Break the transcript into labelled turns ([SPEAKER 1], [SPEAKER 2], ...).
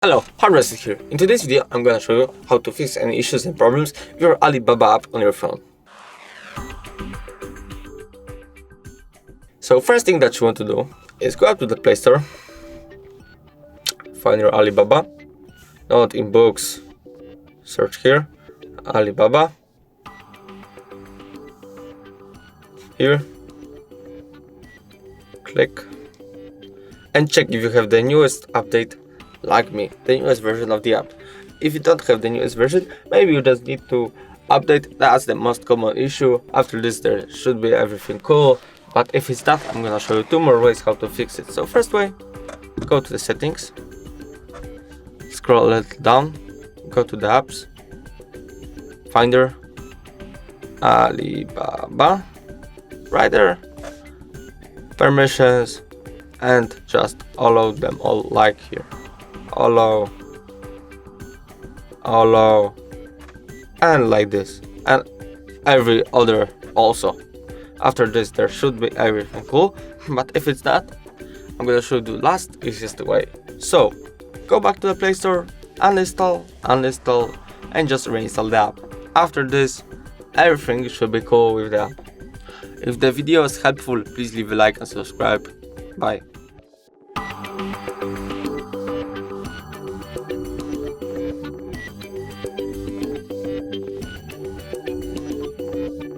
[SPEAKER 1] Hello, Hardrest here. In today's video, I'm gonna show you how to fix any issues and problems with your Alibaba app on your phone. So first thing that you want to do is go up to the Play Store, find your Alibaba, not in books, search here, Alibaba, here, click, and check if you have the newest update. Like me, the newest version of the app. If you don't have the newest version, maybe you just need to update. That's the most common issue. After this there should be everything cool, but if it's not, I'm gonna show you two more ways how to fix it. So first way, go to the settings, scroll a little down, go to the apps, finder, Alibaba, right there, permissions, and just allow them all like here. Allow, and like this, and every other also. After this there should be everything cool, but if it's not, I'm gonna show you the last easiest way. So go back to the Play Store, uninstall, and just reinstall the app. After this, everything should be cool with the app. If the video is helpful, please leave a like and subscribe. Bye.